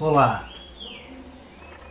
Olá,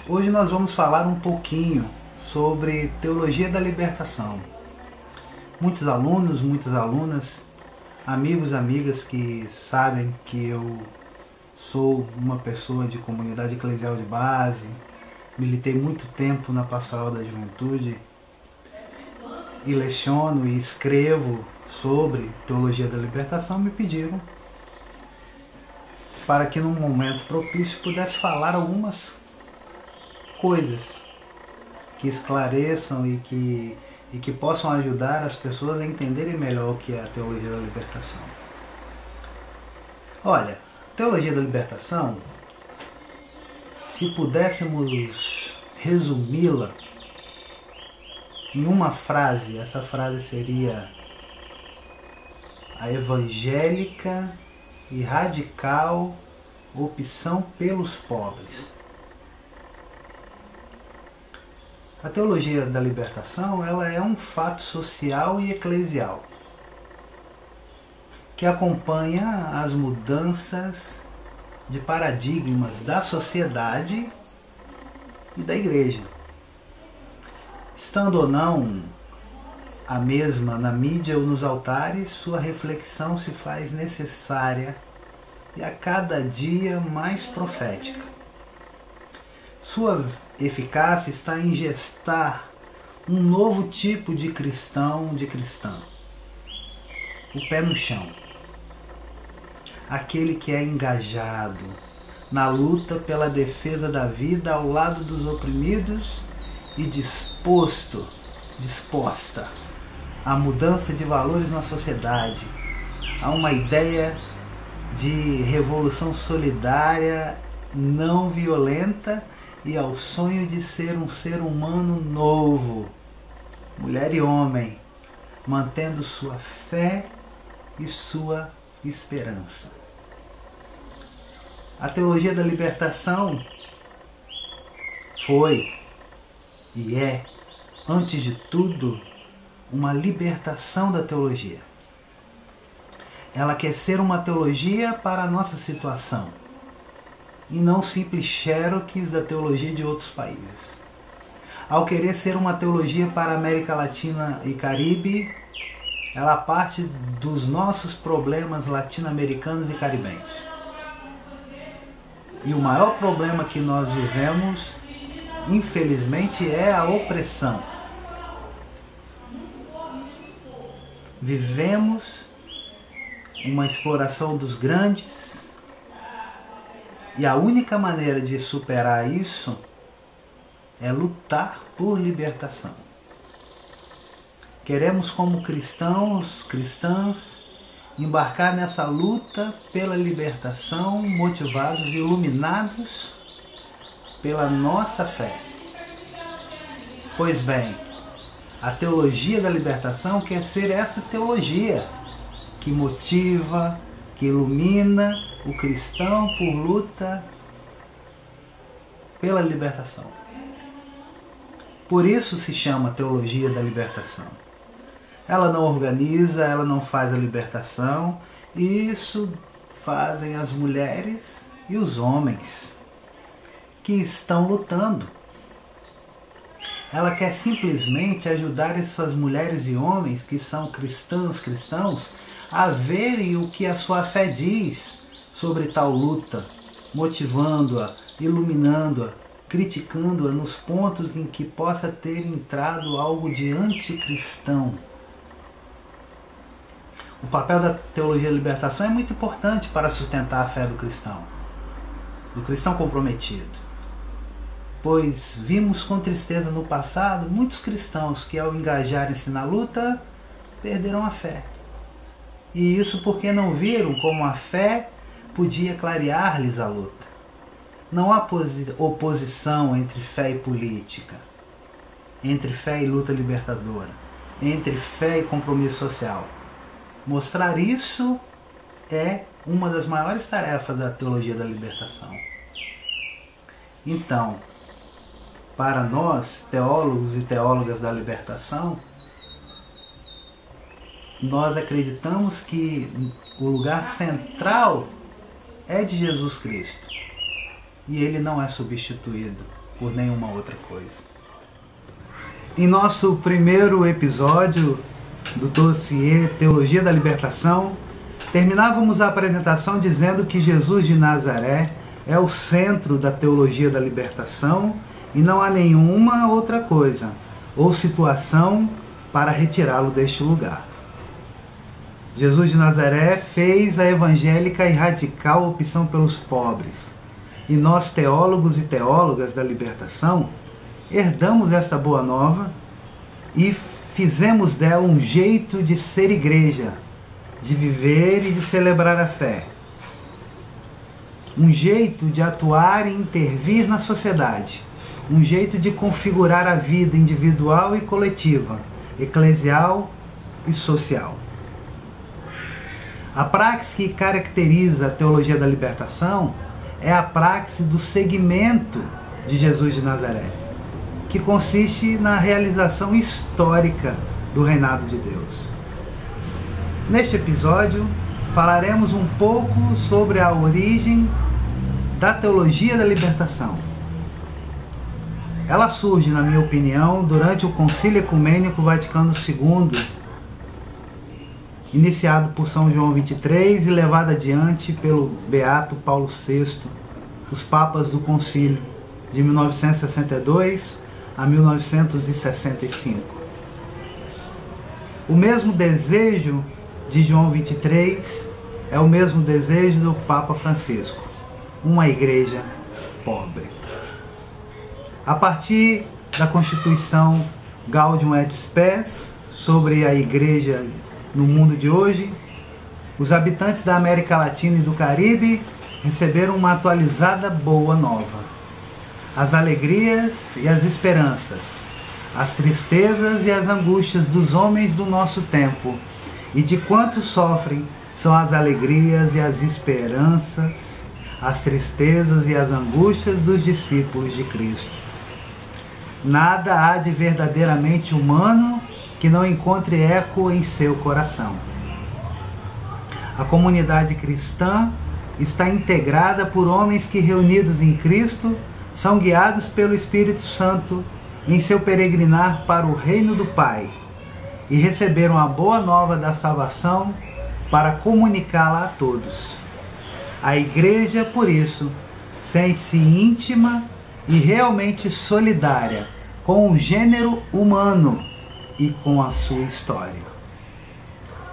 hoje nós vamos falar um pouquinho sobre teologia da libertação. Muitos alunos, muitas alunas, amigos, amigas que sabem que eu sou uma pessoa de comunidade eclesial de base, militei muito tempo na Pastoral da Juventude e leciono e escrevo sobre teologia da libertação, me pediram para que num momento propício pudesse falar algumas coisas que esclareçam e que possam ajudar as pessoas a entenderem melhor o que é a teologia da libertação. Olha, teologia da libertação, se pudéssemos resumi-la em uma frase, essa frase seria: a evangélica e radical opção pelos pobres. A teologia da libertação, ela é um fato social e eclesial que acompanha as mudanças de paradigmas da sociedade e da igreja. Estando ou não a mesma na mídia ou nos altares, sua reflexão se faz necessária e a cada dia mais profética. Sua eficácia está em gestar um novo tipo de cristão, de cristã. O pé no chão. Aquele que é engajado na luta pela defesa da vida ao lado dos oprimidos e disposta à mudança de valores na sociedade, a uma ideia de revolução solidária, não violenta e ao sonho de ser um ser humano novo, mulher e homem, mantendo sua fé e sua esperança. A teologia da libertação foi e é, antes de tudo, uma libertação da teologia. Ela quer ser uma teologia para a nossa situação e não simples xerox da teologia de outros países. Ao querer ser uma teologia para a América Latina e Caribe, ela parte dos nossos problemas latino-americanos e caribenhos. E o maior problema que nós vivemos, infelizmente, é a opressão. Vivemos uma exploração dos grandes e a única maneira de superar isso é lutar por libertação. Queremos, como cristãos, cristãs, embarcar nessa luta pela libertação, motivados e iluminados pela nossa fé. Pois bem, a teologia da libertação quer ser esta teologia que motiva, que ilumina o cristão por luta pela libertação. Por isso se chama teologia da libertação. Ela não organiza, ela não faz a libertação, isso fazem as mulheres e os homens que estão lutando. Ela quer simplesmente ajudar essas mulheres e homens que são cristãos, a verem o que a sua fé diz sobre tal luta, motivando-a, iluminando-a, criticando-a nos pontos em que possa ter entrado algo de anticristão. O papel da teologia da libertação é muito importante para sustentar a fé do cristão comprometido. Pois vimos com tristeza no passado muitos cristãos que, ao engajarem-se na luta, perderam a fé. E isso porque não viram como a fé podia clarear-lhes a luta. Não há oposição entre fé e política, entre fé e luta libertadora, entre fé e compromisso social. Mostrar isso é uma das maiores tarefas da teologia da libertação. Então, para nós, teólogos e teólogas da libertação, nós acreditamos que o lugar central é de Jesus Cristo. e ele não é substituído por nenhuma outra coisa. Em nosso primeiro episódio do dossiê Teologia da Libertação, terminávamos a apresentação dizendo que Jesus de Nazaré é o centro da teologia da libertação e não há nenhuma outra coisa ou situação para retirá-lo deste lugar. Jesus de Nazaré fez a evangélica e radical opção pelos pobres, e nós, teólogos e teólogas da libertação, herdamos esta boa nova e fizemos dela um jeito de ser igreja, de viver e de celebrar a fé. Um jeito de atuar e intervir na sociedade. Um jeito de configurar a vida individual e coletiva, eclesial e social. A praxe que caracteriza a teologia da libertação é a praxe do seguimento de Jesus de Nazaré, que consiste na realização histórica do reinado de Deus. Neste episódio, falaremos um pouco sobre a origem da teologia da libertação. Ela surge, na minha opinião, durante o Concílio Ecumênico Vaticano II, iniciado por São João XXIII e levado adiante pelo Beato Paulo VI, os papas do Concílio, de 1962 a 1965. O mesmo desejo de João XXIII é o mesmo desejo do Papa Francisco, uma igreja pobre. A partir da Constituição Gaudium et Spes sobre a igreja no mundo de hoje, os habitantes da América Latina e do Caribe receberam uma atualizada boa nova. As alegrias e as esperanças, as tristezas e as angústias dos homens do nosso tempo e de quantos sofrem são as alegrias e as esperanças, as tristezas e as angústias dos discípulos de Cristo. Nada há de verdadeiramente humano que não encontre eco em seu coração. A comunidade cristã está integrada por homens que, reunidos em Cristo, são guiados pelo Espírito Santo em seu peregrinar para o reino do Pai e receberam a boa nova da salvação para comunicá-la a todos. A igreja, por isso, sente-se íntima e realmente solidária com o gênero humano e com a sua história.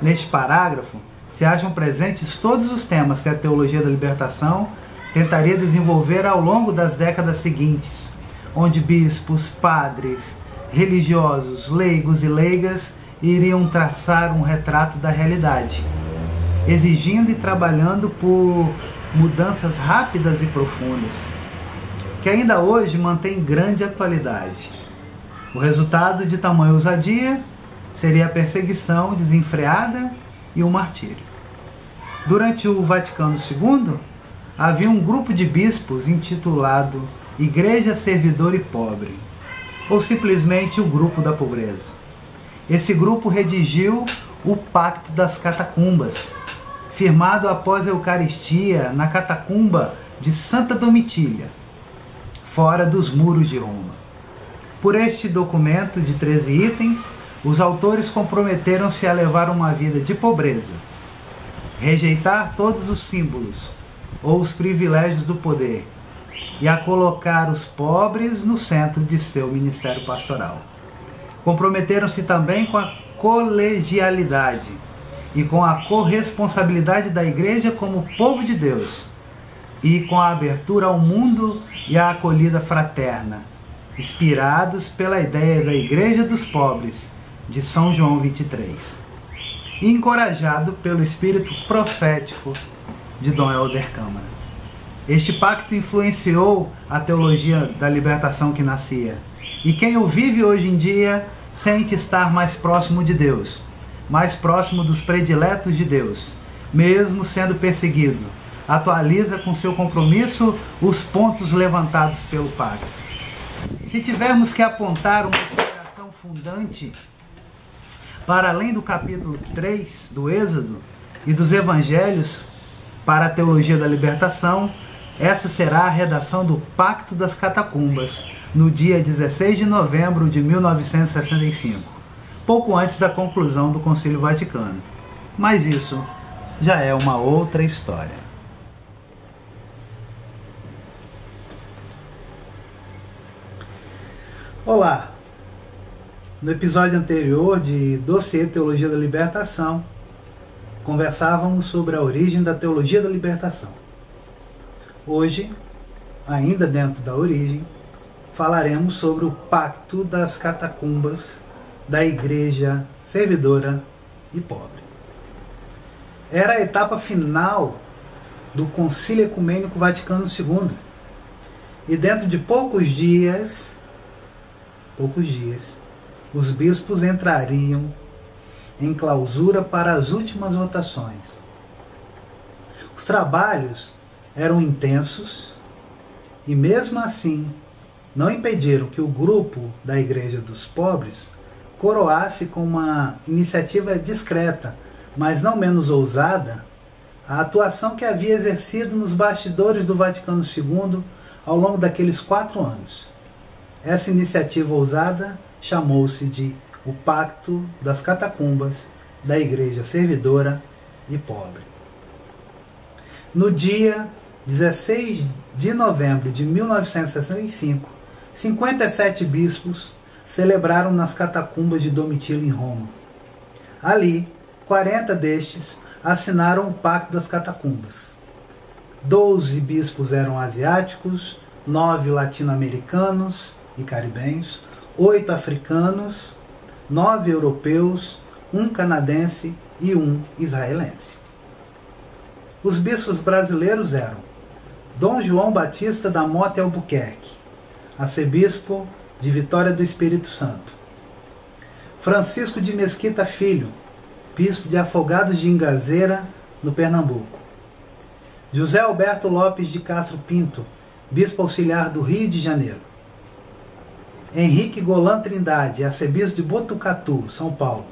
Neste parágrafo se acham presentes todos os temas que a teologia da libertação tentaria desenvolver ao longo das décadas seguintes, onde bispos, padres, religiosos, leigos e leigas iriam traçar um retrato da realidade, exigindo e trabalhando por mudanças rápidas e profundas, que ainda hoje mantém grande atualidade. O resultado de tamanha ousadia seria a perseguição desenfreada e o martírio. Durante o Vaticano II, havia um grupo de bispos intitulado Igreja Servidor e Pobre, ou simplesmente o Grupo da Pobreza. Esse grupo redigiu o Pacto das Catacumbas, firmado após a Eucaristia na catacumba de Santa Domitília, fora dos muros de Roma. Por este documento de 13 itens, os autores comprometeram-se a levar uma vida de pobreza, rejeitar todos os símbolos ou os privilégios do poder e a colocar os pobres no centro de seu ministério pastoral. Comprometeram-se também com a colegialidade e com a corresponsabilidade da igreja como povo de Deus e com a abertura ao mundo e a acolhida fraterna, inspirados pela ideia da Igreja dos Pobres de São João XXIII e encorajado pelo espírito profético de Dom Helder Câmara. Este pacto influenciou a teologia da libertação que nascia, e quem o vive hoje em dia sente estar mais próximo de Deus, mais próximo dos prediletos de Deus, mesmo sendo perseguido. Atualiza com seu compromisso os pontos levantados pelo pacto. Se tivermos que apontar uma inspiração fundante para além do capítulo 3 do Êxodo e dos Evangelhos para a teologia da libertação, Essa será a redação do Pacto das Catacumbas, no dia 16 de novembro de 1965, pouco antes da conclusão do Concílio Vaticano. Mas isso já é uma outra história. Olá! No episódio anterior de Dossiê Teologia da Libertação, conversávamos sobre a origem da Teologia da Libertação. Hoje, ainda dentro da origem, falaremos sobre o Pacto das Catacumbas da Igreja Servidora e Pobre. Era a etapa final do Concílio Ecumênico Vaticano II. E dentro de poucos dias, os bispos entrariam em clausura para as últimas votações. Os trabalhos eram intensos e, mesmo assim, não impediram que o grupo da Igreja dos Pobres coroasse com uma iniciativa discreta, mas não menos ousada, a atuação que havia exercido nos bastidores do Vaticano II ao longo daqueles 4 anos. Essa iniciativa ousada chamou-se de o Pacto das Catacumbas da Igreja Servidora e Pobre. No dia 16 de novembro de 1965, 57 bispos celebraram nas catacumbas de Domitila em Roma. Ali, 40 destes assinaram o Pacto das Catacumbas. 12 bispos eram asiáticos, 9 latino-americanos e caribenhos, 8 africanos, 9 europeus, 1 canadense e 1 israelense. Os bispos brasileiros eram Dom João Batista da Mota Albuquerque, arcebispo de Vitória do Espírito Santo. Francisco de Mesquita Filho, bispo de Afogados de Ingazeira, no Pernambuco. José Alberto Lopes de Castro Pinto, bispo auxiliar do Rio de Janeiro. Henrique Golan Trindade, arcebispo de Botucatu, São Paulo.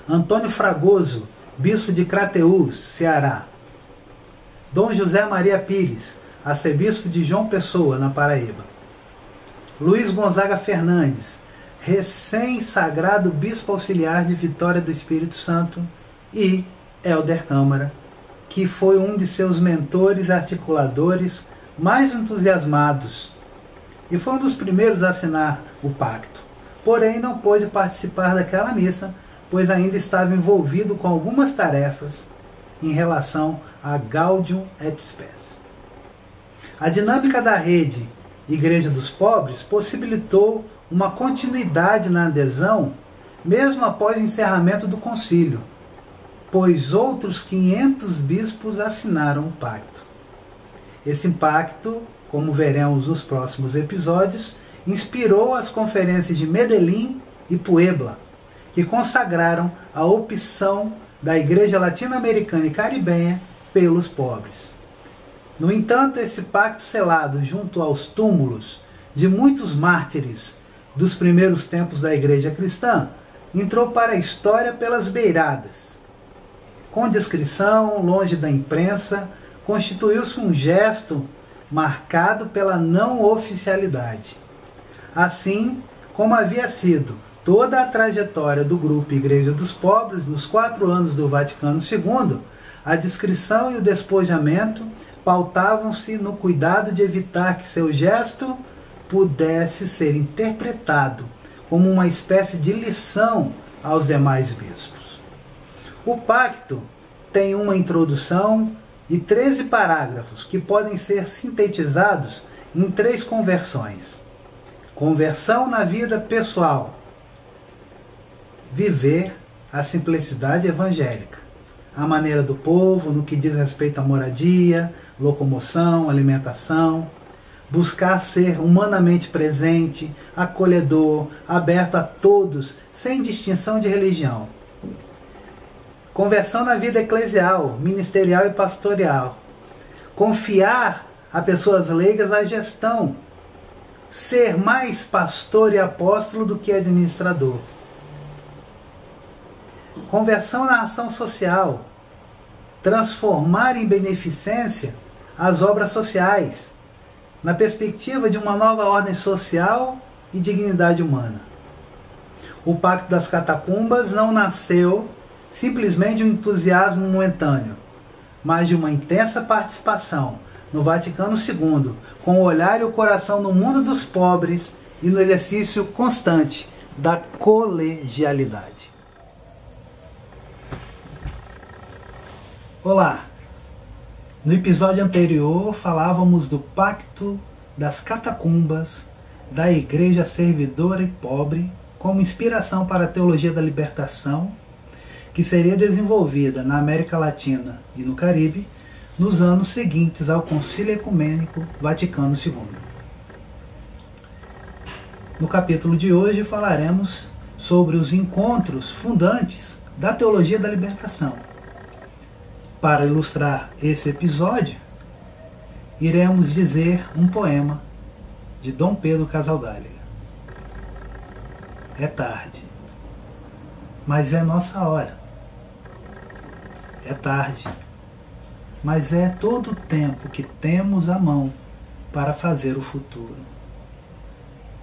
Antônio Fragoso, bispo de Crateús, Ceará. Dom José Maria Pires, arcebispo de João Pessoa, na Paraíba. Luiz Gonzaga Fernandes, recém-sagrado bispo auxiliar de Vitória do Espírito Santo, e Helder Câmara, que foi um de seus mentores articuladores mais entusiasmados e foi um dos primeiros a assinar o pacto. Porém, não pôde participar daquela missa, pois ainda estava envolvido com algumas tarefas em relação a Gaudium et Spes. A dinâmica da rede Igreja dos Pobres possibilitou uma continuidade na adesão, mesmo após o encerramento do concílio, pois outros 500 bispos assinaram o pacto. Esse pacto, como veremos nos próximos episódios, inspirou as conferências de Medellín e Puebla, que consagraram a opção da Igreja Latino-Americana e Caribenha pelos pobres. No entanto, esse pacto selado junto aos túmulos de muitos mártires dos primeiros tempos da Igreja cristã entrou para a história pelas beiradas. Com discrição, longe da imprensa, constituiu-se um gesto marcado pela não oficialidade. Assim como havia sido toda a trajetória do grupo Igreja dos Pobres nos 4 anos do Vaticano II, a discrição e o despojamento pautavam-se no cuidado de evitar que seu gesto pudesse ser interpretado como uma espécie de lição aos demais bispos. O pacto tem uma introdução e 13 parágrafos que podem ser sintetizados em 3 conversões. Conversão na vida pessoal. Viver a simplicidade evangélica, a maneira do povo no que diz respeito à moradia, locomoção, alimentação. Buscar ser humanamente presente, acolhedor, aberto a todos, sem distinção de religião. Conversão na vida eclesial, ministerial e pastoral. Confiar a pessoas leigas a gestão. Ser mais pastor e apóstolo do que administrador. Conversão na ação social. Transformar em beneficência as obras sociais, na perspectiva de uma nova ordem social e dignidade humana. O Pacto das Catacumbas não nasceu simplesmente de um entusiasmo momentâneo, mas de uma intensa participação no Vaticano II, com o olhar e o coração no mundo dos pobres e no exercício constante da colegialidade. Olá! No episódio anterior falávamos do Pacto das Catacumbas, da Igreja Servidora e Pobre, como inspiração para a teologia da libertação, que seria desenvolvida na América Latina e no Caribe nos anos seguintes ao Concílio Ecumênico Vaticano II. No capítulo de hoje falaremos sobre os encontros fundantes da teologia da libertação. Para ilustrar esse episódio, iremos dizer um poema de Dom Pedro Casaldáliga. É tarde, mas é nossa hora. É tarde, mas é todo o tempo que temos à mão para fazer o futuro.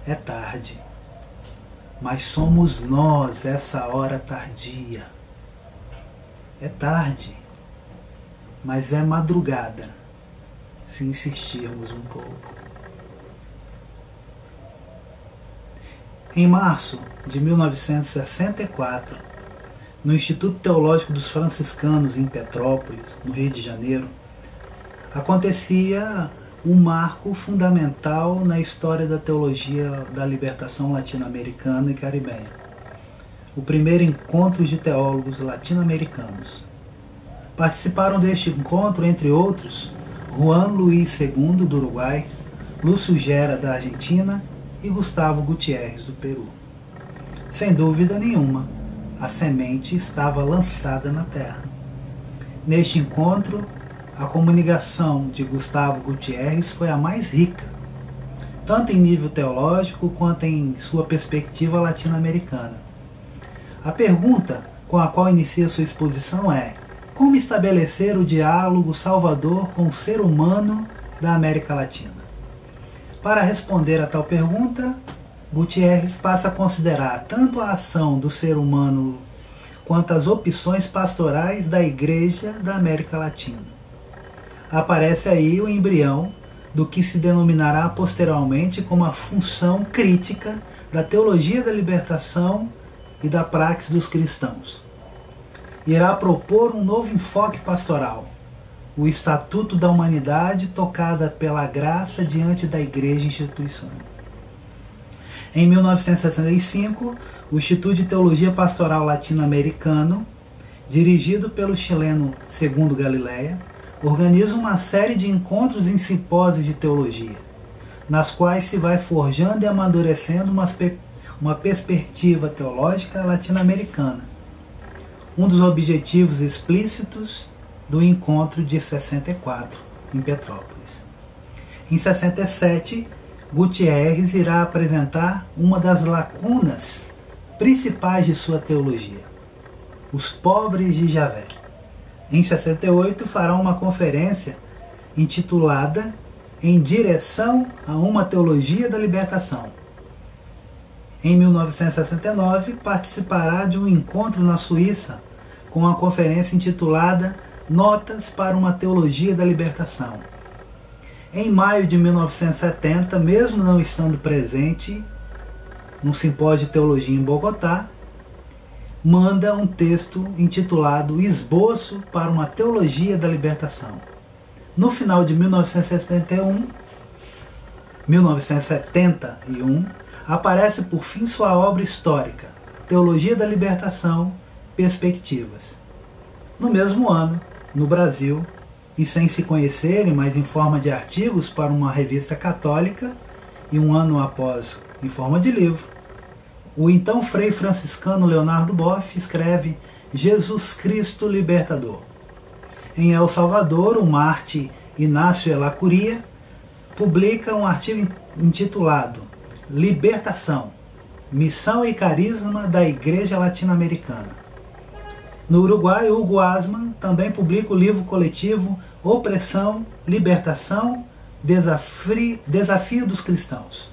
É tarde, mas somos nós essa hora tardia. É tarde, mas é madrugada, se insistirmos um pouco. Em março de 1964, no Instituto Teológico dos Franciscanos em Petrópolis, no Rio de Janeiro, acontecia um marco fundamental na história da teologia da libertação latino-americana e caribenha. O primeiro encontro de teólogos latino-americanos. Participaram deste encontro, entre outros, Juan Luis II, do Uruguai, Lúcio Gera, da Argentina, e Gustavo Gutiérrez, do Peru. Sem dúvida nenhuma, a semente estava lançada na terra. Neste encontro, a comunicação de Gustavo Gutiérrez foi a mais rica, tanto em nível teológico quanto em sua perspectiva latino-americana. A pergunta com a qual inicia sua exposição é: como estabelecer o diálogo salvador com o ser humano da América Latina? Para responder a tal pergunta, Gutiérrez passa a considerar tanto a ação do ser humano quanto as opções pastorais da Igreja da América Latina. Aparece aí o embrião do que se denominará posteriormente como a função crítica da teologia da libertação e da praxis dos cristãos. Irá propor um novo enfoque pastoral, o Estatuto da Humanidade tocada pela graça diante da Igreja e instituição. Em 1965, o Instituto de Teologia Pastoral Latino-Americano, dirigido pelo chileno Segundo Galileia, organiza uma série de encontros em simpósios de teologia, nas quais se vai forjando e amadurecendo uma perspectiva teológica latino-americana. Um dos objetivos explícitos do encontro de 64, em Petrópolis. Em 67, Gutiérrez irá apresentar uma das lacunas principais de sua teologia: os pobres de Javé. Em 68, fará uma conferência intitulada Em Direção a uma Teologia da Libertação. Em 1969, participará de um encontro na Suíça com a conferência intitulada Notas para uma Teologia da Libertação. Em maio de 1970, mesmo não estando presente num simpósio de teologia em Bogotá, manda um texto intitulado Esboço para uma Teologia da Libertação. No final de 1971, aparece por fim sua obra histórica, Teologia da Libertação, Perspectivas. No mesmo ano, no Brasil, e sem se conhecerem, mas em forma de artigos para uma revista católica, e um ano após, em forma de livro, o então frei franciscano Leonardo Boff escreve Jesus Cristo Libertador. Em El Salvador, o Marte Inácio Elacuria publica um artigo intitulado Libertação, Missão e Carisma da Igreja Latino-Americana. No Uruguai, Hugo Asman também publica o livro coletivo Opressão, Libertação, Desafio dos Cristãos.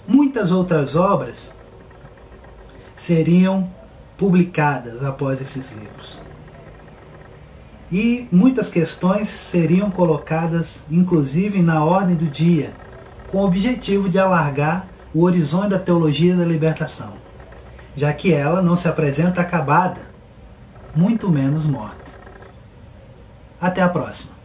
Muitas outras obras seriam publicadas após esses livros. E muitas questões seriam colocadas, inclusive, na ordem do dia, com o objetivo de alargar o horizonte da teologia da libertação, já que ela não se apresenta acabada, muito menos morta. Até a próxima.